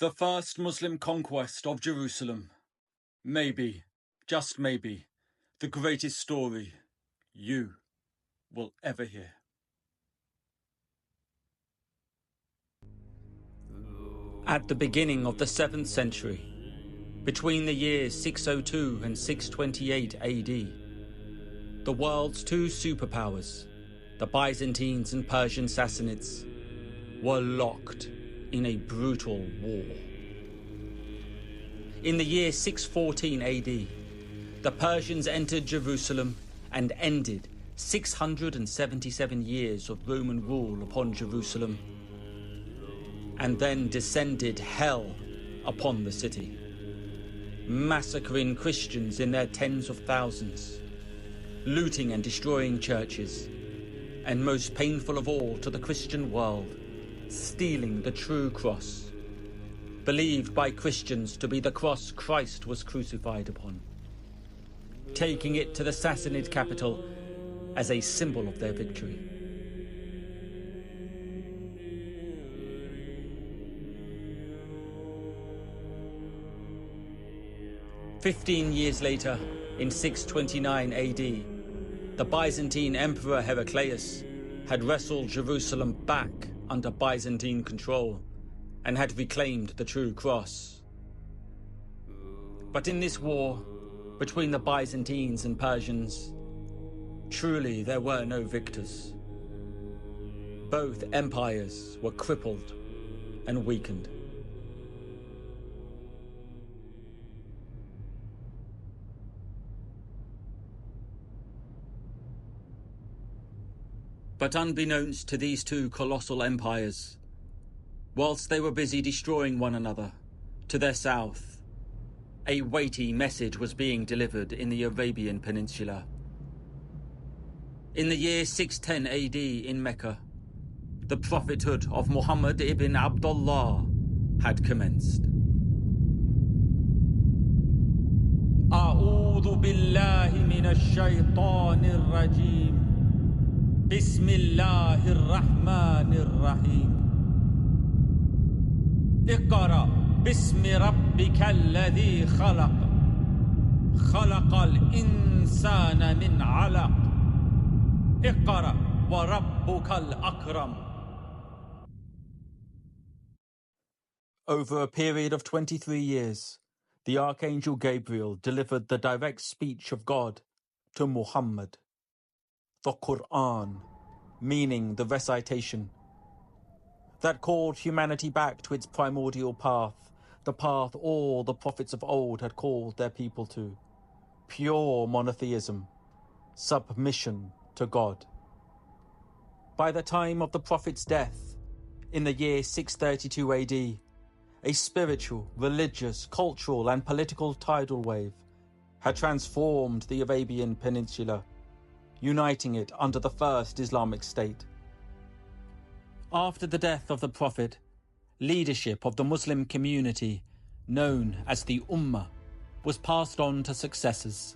The first Muslim conquest of Jerusalem. Maybe, just maybe, the greatest story you will ever hear. At the beginning of the 7th century, between the years 602 and 628 AD, the world's two superpowers, the Byzantines and Persian Sassanids, were locked in a brutal war. In the year 614 AD, the Persians entered Jerusalem and ended 677 years of Roman rule upon Jerusalem, and then descended hell upon the city, massacring Christians in their tens of thousands, looting and destroying churches, and most painful of all to the Christian world, stealing the true cross, believed by Christians to be the cross Christ was crucified upon, taking it to the Sassanid capital as a symbol of their victory. "15 years later, in 629 AD, the Byzantine Emperor Heraclius had wrestled Jerusalem back under Byzantine control and had reclaimed the true cross. But in this war between the Byzantines and Persians, truly there were no victors. Both empires were crippled and weakened. But unbeknownst to these two colossal empires, whilst they were busy destroying one another, to their south, a weighty message was being delivered in the Arabian Peninsula. In the year 610 AD in Mecca, the prophethood of Muhammad ibn Abdullah had commenced. A'udhu billahi minash shaytanir rajim. Bismillahir Rahmanir Rahim. Iqra bismi rabbikal ladhi khalaq. Khalaqal insana min 'alaq. Iqra wa rabbukal akram. Over a period of 23 years, the Archangel Gabriel delivered the direct speech of God to Muhammad. The Quran, meaning the recitation, that called humanity back to its primordial path, the path all the prophets of old had called their people to, pure monotheism, submission to God. By the time of the prophet's death, in the year 632 AD, a spiritual, religious, cultural and political tidal wave had transformed the Arabian Peninsula, uniting it under the first Islamic state. After the death of the Prophet, leadership of the Muslim community, known as the Ummah, was passed on to successors.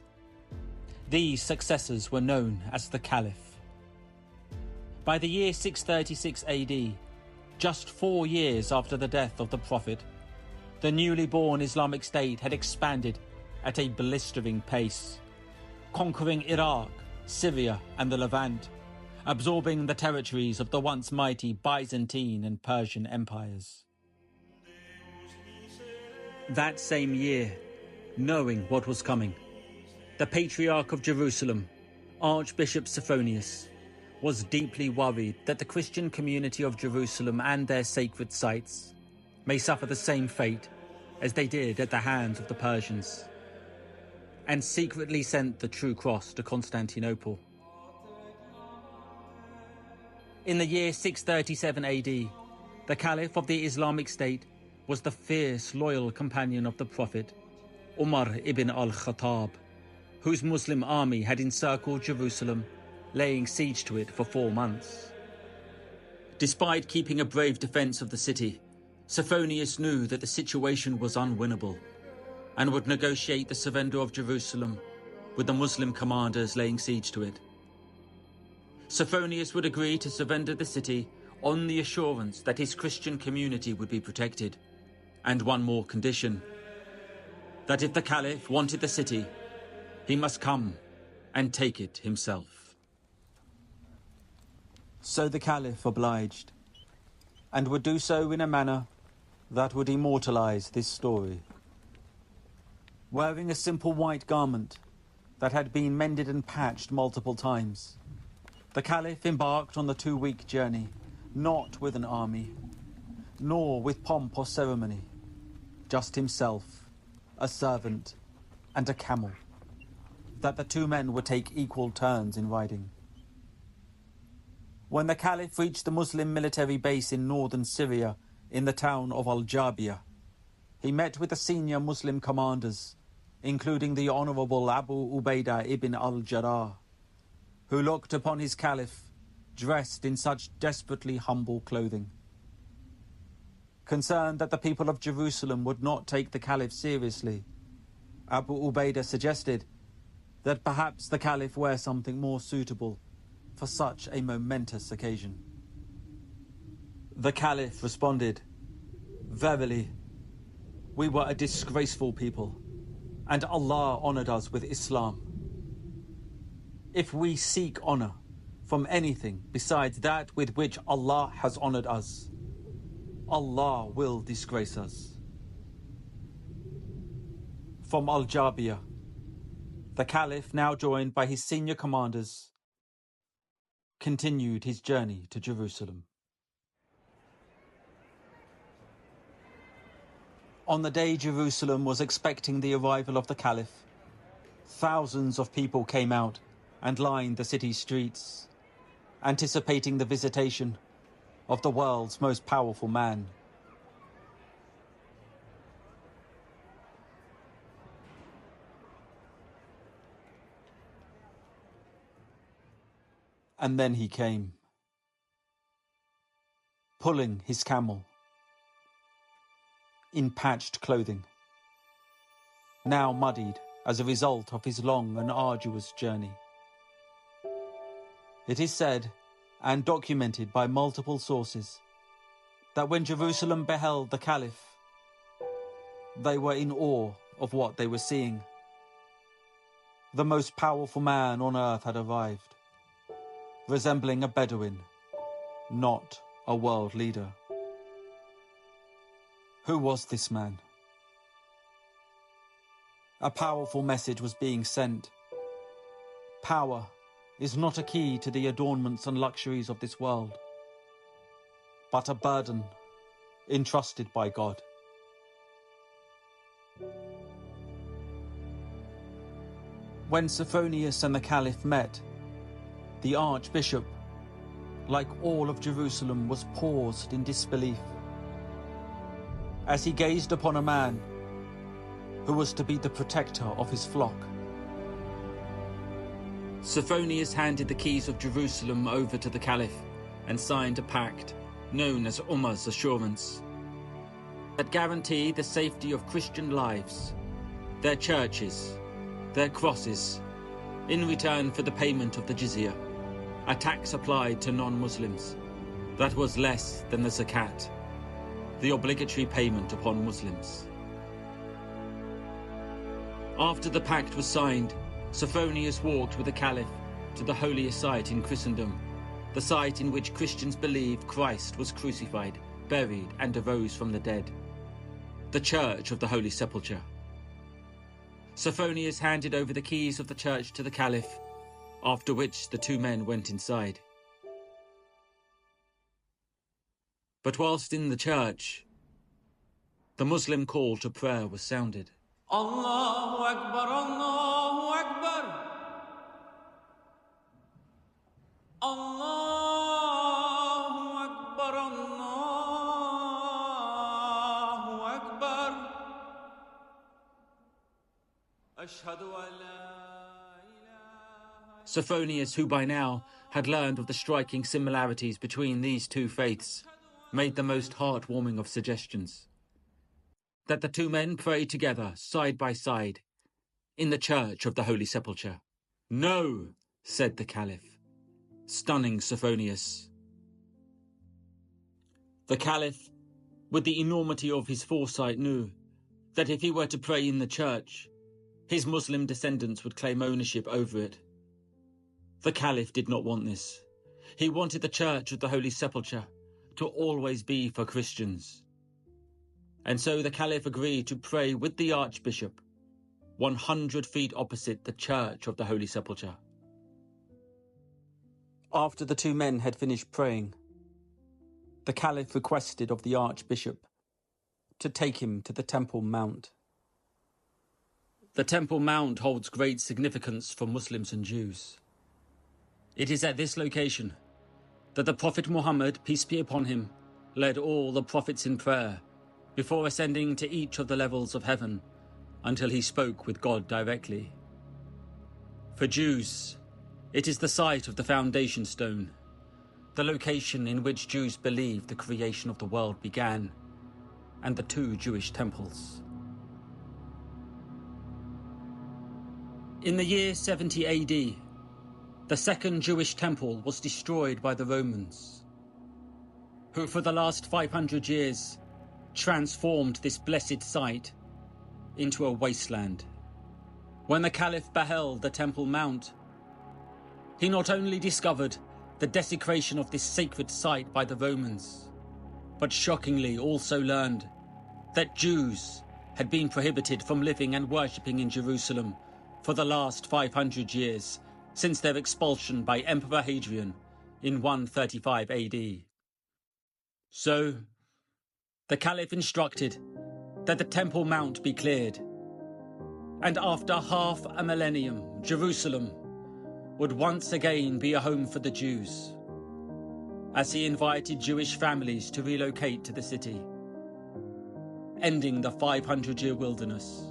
These successors were known as the Caliph. By the year 636 AD, just 4 years after the death of the Prophet, the newly born Islamic State had expanded at a blistering pace, conquering Iraq, Syria and the Levant, absorbing the territories of the once mighty Byzantine and Persian empires. That same year, knowing what was coming, the Patriarch of Jerusalem, Archbishop Sophonius, was deeply worried that the Christian community of Jerusalem and their sacred sites may suffer the same fate as they did at the hands of the Persians, and secretly sent the true cross to Constantinople. In the year 637 AD, the Caliph of the Islamic State was the fierce, loyal companion of the Prophet, Umar ibn al-Khattab, whose Muslim army had encircled Jerusalem, laying siege to it for 4 months. Despite keeping a brave defense of the city, Sophonius knew that the situation was unwinnable and would negotiate the surrender of Jerusalem with the Muslim commanders laying siege to it. Sophonius would agree to surrender the city on the assurance that his Christian community would be protected, and one more condition: that if the Caliph wanted the city, he must come and take it himself. So the Caliph obliged, and would do so in a manner that would immortalize this story. Wearing a simple white garment that had been mended and patched multiple times, the Caliph embarked on the 2-week journey, not with an army, nor with pomp or ceremony, just himself, a servant, and a camel, that the 2 men would take equal turns in riding. When the Caliph reached the Muslim military base in northern Syria, in the town of Al-Jabiyah, he met with the senior Muslim commanders, including the Honorable Abu Ubaidah ibn al-Jarrah, who looked upon his Caliph dressed in such desperately humble clothing. Concerned that the people of Jerusalem would not take the Caliph seriously, Abu Ubaidah suggested that perhaps the Caliph wear something more suitable for such a momentous occasion. The Caliph responded, "Verily, we were a disgraceful people, and Allah honored us with Islam. If we seek honor from anything besides that with which Allah has honored us, Allah will disgrace us." From Al-Jabiyah, the Caliph, now joined by his senior commanders, continued his journey to Jerusalem. On the day Jerusalem was expecting the arrival of the Caliph, thousands of people came out and lined the city streets, anticipating the visitation of the world's most powerful man. And then he came, pulling his camel, in patched clothing, now muddied as a result of his long and arduous journey. It is said, and documented by multiple sources, that when Jerusalem beheld the Caliph, they were in awe of what they were seeing. The most powerful man on earth had arrived, resembling a Bedouin, not a world leader. Who was this man? A powerful message was being sent. Power is not a key to the adornments and luxuries of this world, but a burden entrusted by God. When Sophonius and the Caliph met, the Archbishop, like all of Jerusalem, was paused in disbelief as he gazed upon a man who was to be the protector of his flock. Sophonius handed the keys of Jerusalem over to the Caliph and signed a pact known as Umar's Assurance that guaranteed the safety of Christian lives, their churches, their crosses, in return for the payment of the jizya, a tax applied to non-Muslims that was less than the zakat, the obligatory payment upon Muslims. After the pact was signed, Sophonius walked with the Caliph to the holiest site in Christendom, the site in which Christians believe Christ was crucified, buried, and arose from the dead, the Church of the Holy Sepulchre. Sophonius handed over the keys of the church to the Caliph, after which the 2 men went inside. But whilst in the church, the Muslim call to prayer was sounded. Allahu Akbar, Allahu Akbar, Allahu Akbar, Allahu Akbar, Ashhadu an la ilaha. Sophonius, who by now had learned of the striking similarities between these 2 faiths, made the most heartwarming of suggestions: that the 2 men pray together, side by side, in the Church of the Holy Sepulchre. "No," said the Caliph, stunning Sophonius. The Caliph with the enormity of his foresight, knew that if he were to pray in the church, his Muslim descendants would claim ownership over it. The Caliph did not want this. He wanted the Church of the Holy Sepulchre to always be for Christians. And so the Caliph agreed to pray with the Archbishop 100 feet opposite the Church of the Holy Sepulchre. After the two men had finished praying, the Caliph requested of the Archbishop to take him to the Temple Mount. The Temple Mount holds great significance for Muslims and Jews. It is at this location that the Prophet Muhammad, peace be upon him, led all the prophets in prayer before ascending to each of the levels of heaven until he spoke with God directly. For Jews, it is the site of the foundation stone, the location in which Jews believe the creation of the world began, and the two Jewish temples. In the year 70 AD, the second Jewish temple was destroyed by the Romans, who for the last 500 years transformed this blessed site into a wasteland. When the Caliph beheld the Temple Mount, he not only discovered the desecration of this sacred site by the Romans, but shockingly also learned that Jews had been prohibited from living and worshipping in Jerusalem for the last 500 years, since their expulsion by Emperor Hadrian in 135 AD. So, the Caliph instructed that the Temple Mount be cleared, and after half a millennium, Jerusalem would once again be a home for the Jews, as he invited Jewish families to relocate to the city, ending the 500-year wilderness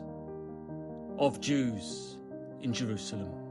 of Jews in Jerusalem.